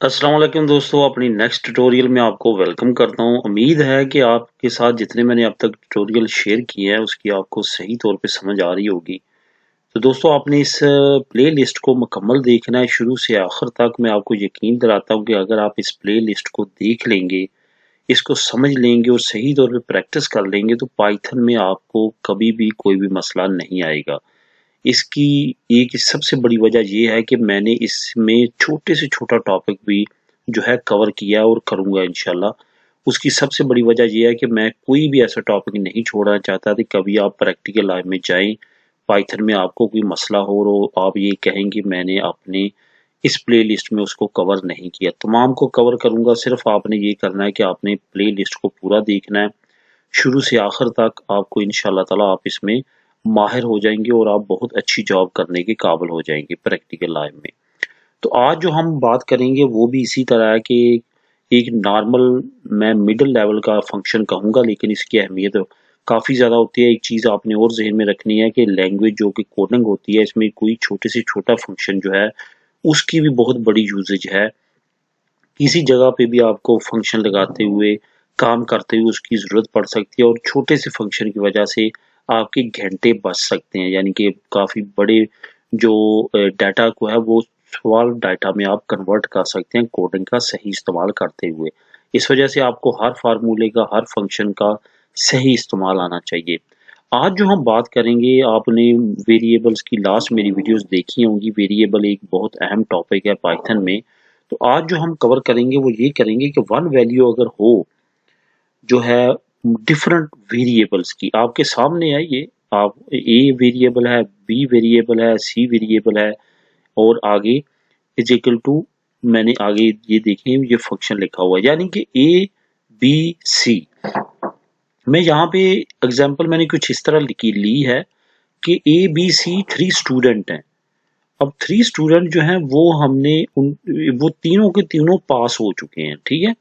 अस्सलाम वालेकुम दोस्तों, अपनी नेक्स्ट ट्यूटोरियल में आपको वेलकम करता हूँ। उम्मीद है कि आपके साथ जितने मैंने अब तक ट्यूटोरियल शेयर किए हैं उसकी आपको सही तौर पे समझ आ रही होगी। तो दोस्तों आपने इस प्लेलिस्ट को मुकम्मल देखना है शुरू से आखिर तक। मैं आपको यकीन दिलाता हूँ कि अगर आप इस प्लेलिस्ट को देख लेंगे, इसको समझ लेंगे और सही तौर पे प्रैक्टिस कर लेंगे तो पाइथन में आपको कभी भी कोई भी मसला नहीं आएगा। इसकी एक सबसे बड़ी वजह ये है कि मैंने इसमें छोटे से छोटा टॉपिक भी जो है कवर किया और करूँगा इंशाल्लाह। उसकी सबसे बड़ी वजह ये है कि मैं कोई भी ऐसा टॉपिक नहीं छोड़ना चाहता कि कभी आप प्रैक्टिकल लाइफ में जाएँ, पाइथन में आपको कोई मसला हो और आप ये कहें कि मैंने अपने इस प्लेलिस्ट में उसको कवर नहीं किया। तमाम को कवर करूँगा, सिर्फ़ आपने ये करना है कि आपने प्लेलिस्ट को पूरा देखना है। शुरू से आखिर तक आपको इंशाल्लाह ताला आप इसमें माहिर हो जाएँगे और आप बहुत अच्छी जॉब करने के काबिल हो जाएँगे प्रैक्टिकल लाइफ में। तो आज जो हम बात करेंगे वो भी इसी तरह है कि एक नॉर्मल मैं मिडल लेवल का फंक्शन कहूँगा, लेकिन इसकी अहमियत काफ़ी ज़्यादा होती है। एक चीज़ आपने और ज़हन में रखनी है कि लैंग्वेज जो कि कोडिंग होती है, इसमें कोई छोटे से छोटा फंक्शन जो है उसकी भी बहुत बड़ी यूसेज है। किसी जगह पे भी आपको फंक्शन लगाते हुए, काम करते हुए उसकी ज़रूरत पड़ सकती है और छोटे से फंक्शन की वजह से आपके घंटे बच सकते हैं। यानी कि काफ़ी बड़े जो डाटा को है वो स्मॉल डाटा में आप कन्वर्ट कर सकते हैं कोडिंग का सही इस्तेमाल करते हुए। इस वजह से आपको हर फ़ॉर्मूले का, हर फंक्शन का सही इस्तेमाल आना चाहिए। आज जो हम बात करेंगे, आपने वेरिएबल्स की लास्ट मेरी वीडियोज़ देखी होंगी। वेरिएबल एक बहुत अहम टॉपिक है पाइथन में। तो आज जो हम कवर करेंगे वो ये करेंगे कि वन वैल्यू अगर हो जो है डिफरेंट वेरिएबल्स की, आपके सामने है ये, आप ए वेरिएबल है, बी वेरिएबल है, सी वेरिएबल है और आगे इज इक्वल टू, मैंने आगे ये देखें ये फंक्शन लिखा हुआ है यानी कि ए बी सी। मैं यहाँ पे एग्जांपल मैंने कुछ इस तरह की ली है कि A B C three student हैं। अब थ्री स्टूडेंट जो हैं वो हमने उन वो तीनों के तीनों पास हो चुके हैं, ठीक है।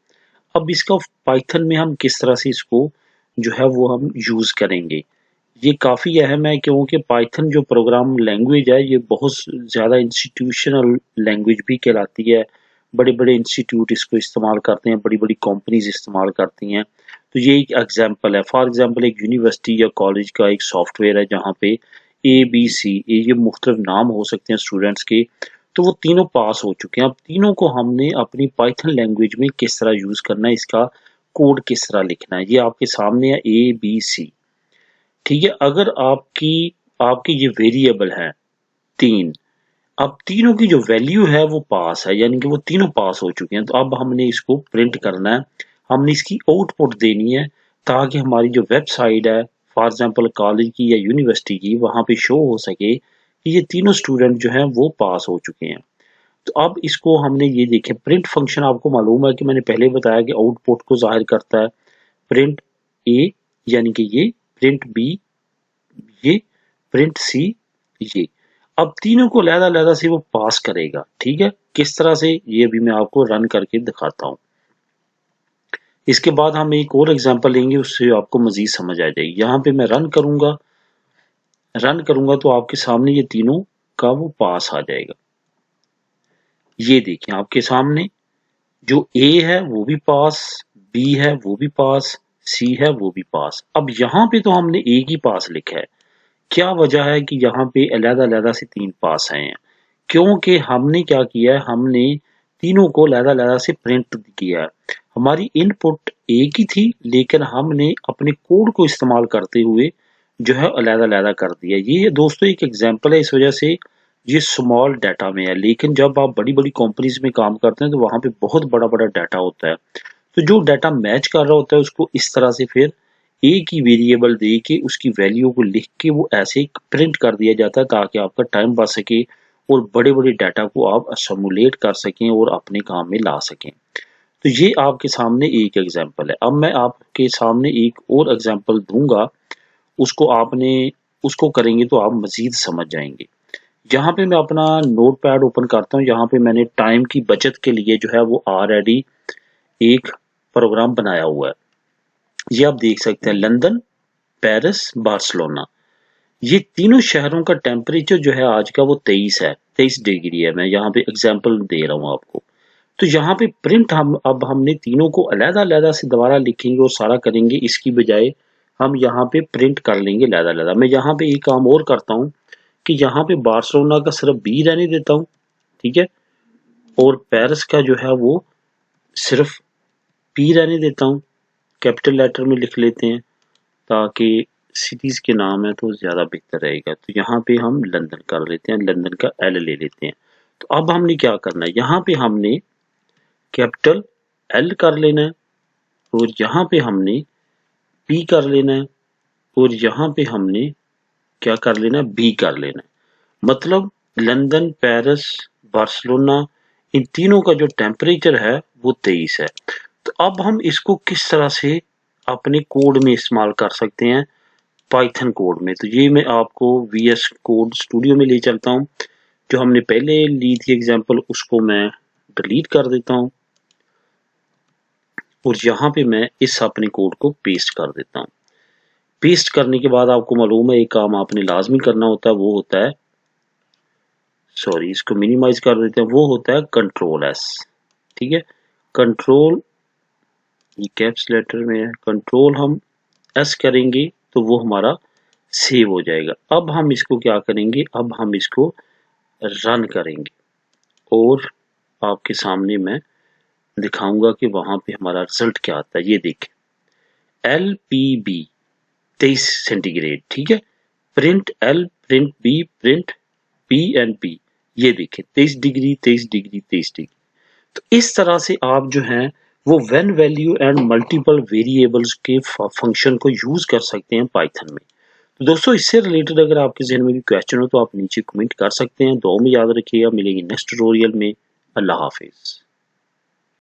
अब इसका पाइथन में हम किस तरह से इसको जो है वो हम यूज करेंगे, ये काफी अहम है क्योंकि पाइथन जो प्रोग्राम लैंग्वेज है ये बहुत ज्यादा इंस्टीट्यूशनल लैंग्वेज भी कहलाती है। बड़े बड़े इंस्टीट्यूट इसको इस्तेमाल करते हैं, बड़ी बड़ी कंपनीज इस्तेमाल करती हैं। तो ये एक एग्जांपल है। फॉर एग्जांपल एक यूनिवर्सिटी या कॉलेज का एक सॉफ्टवेयर है जहाँ पे ए बी सी ये मुख्तलिफ नाम हो सकते हैं स्टूडेंट्स के। तो वो तीनों पास हो चुके हैं। अब तीनों को हमने अपनी पाइथन लैंग्वेज में किस तरह यूज करना है, इसका कोड किस तरह लिखना है, ये आपके सामने है ए बी सी। ठीक है। अगर आपकी आपकी ये वेरिएबल है तीन, अब तीनों की जो वैल्यू है वो पास है, यानी कि वो तीनों पास हो चुके हैं। तो अब हमने इसको प्रिंट करना है, हमने इसकी आउटपुट देनी है ताकि हमारी जो वेबसाइट है फॉर एग्जांपल कॉलेज की या यूनिवर्सिटी की, वहां पे शो हो सके कि ये तीनों स्टूडेंट जो हैं वो पास हो चुके हैं। तो अब इसको हमने ये देखे, प्रिंट फंक्शन आपको मालूम है कि मैंने पहले बताया कि आउटपुट को जाहिर करता है। प्रिंट ए यानी कि ये, प्रिंट बी ये, प्रिंट सी ये। अब तीनों को अलग-अलग से वो पास करेगा, ठीक है। किस तरह से ये भी मैं आपको रन करके दिखाता हूँ। इसके बाद हम एक और एग्जांपल लेंगे, उससे आपको मजीद समझ आ जाएगी। यहाँ पे मैं रन करूंगा तो आपके सामने ये तीनों का वो पास आ जाएगा। ये देखिए आपके सामने जो ए है वो भी पास, बी है वो भी पास, सी है वो भी पास। अब यहाँ पे तो हमने एक ही पास लिखा है। क्या वजह है कि यहाँ पे अलग-अलग से तीन पास आए हैं? क्योंकि हमने क्या किया है, हमने तीनों को अलग-अलग से प्रिंट किया है। हमारी इनपुट एक ही थी लेकिन हमने अपने कोड को इस्तेमाल करते हुए जो है अलग-अलग कर दिया। ये दोस्तों एक एग्जांपल है, इस वजह से ये स्मॉल डाटा में है, लेकिन जब आप बड़ी-बड़ी कंपनीज में काम करते हैं तो वहां पे बहुत बड़ा-बड़ा डाटा होता है। तो जो डाटा मैच कर रहा होता है उसको इस तरह से फिर एक ही वेरिएबल दे के उसकी वैल्यू को लिख के वो ऐसे प्रिंट कर दिया जाता है ताकि आपका टाइम बच सके और बड़े बड़े डाटा को आप असमुलेट कर सकें और अपने काम में ला सकें। तो ये आपके सामने एक एग्जांपल है। अब मैं आपके सामने एक और एग्जांपल दूंगा, उसको आपने उसको करेंगे तो आप मजीद समझ जाएंगे। यहाँ पे मैं अपना नोटपैड ओपन करता हूँ। यहाँ पे मैंने टाइम की बचत के लिए जो है वो ऑलरेडी एक प्रोग्राम बनाया हुआ है। ये आप देख सकते हैं, लंदन, पेरिस, बार्सिलोना, ये तीनों शहरों का टेम्परेचर जो है आज का वो 23 है, 23 डिग्री है। मैं यहाँ पे एग्जांपल दे रहा हूँ आपको। तो यहाँ पे प्रिंट अब हमने तीनों को अलग-अलग से दोबारा लिखेंगे और सारा करेंगे, इसकी बजाय हम यहाँ पे प्रिंट कर लेंगे अलग-अलग। मैं यहाँ पे एक काम और करता हूँ कि यहाँ पे बार्सिलोना का सिर्फ बी रहने देता हूँ, ठीक है, और पेरिस का जो है वो सिर्फ पी रहने देता हूँ, कैपिटल लेटर में लिख लेते हैं ताकि सिटीज के नाम है तो ज़्यादा बेहतर रहेगा। तो यहाँ पे हम लंदन कर लेते हैं, लंदन का एल ले लेते हैं। तो अब हमने क्या करना है, यहाँ पे हमने कैपिटल एल कर लेना है और यहाँ पे हमने पी कर लेना है और यहाँ पे हमने क्या कर लेना है, बी कर लेना है। मतलब लंदन, पेरिस, बार्सिलोना, इन तीनों का जो टेम्परेचर है वो 23 है। तो अब हम इसको किस तरह से अपने कोड में इस्तेमाल कर सकते हैं, पाइथन कोड में। तो ये मैं आपको VS कोड स्टूडियो में ले चलता हूँ। जो हमने पहले ली थी एग्जांपल, उसको मैं डिलीट कर देता हूँ और यहाँ पे मैं इस अपने कोड को पेस्ट कर देता हूँ। पेस्ट करने के बाद आपको मालूम है एक काम आपने लाजमी करना होता है, वो होता है, सॉरी इसको मिनिमाइज कर देते हैं, वो होता है कंट्रोल S, ठीक है। कंट्रोल, ये कैप्स लेटर में है, कंट्रोल हम S करेंगे तो वो हमारा सेव हो जाएगा। अब हम इसको क्या करेंगे, अब हम इसको रन करेंगे और आपके सामने मैं दिखाऊंगा कि वहां पे हमारा रिजल्ट क्या आता है। ये देखें, LPB 23 सेंटीग्रेड, ठीक है, print L, print B, print P and P, ये देखें 23 डिग्री 23 डिग्री 23 डिग्री। तो इस तरह से आप जो है वो when value and multiple variables के फंक्शन को यूज कर सकते हैं पाइथन में। तो दोस्तों इससे रिलेटेड अगर आपके जहन में भी क्वेश्चन हो तो आप नीचे कमेंट कर सकते हैं। दुआ में याद रखिएगा, मिलेंगे नेक्स्ट ट्यूटोरियल में। अल्लाह हाफिज।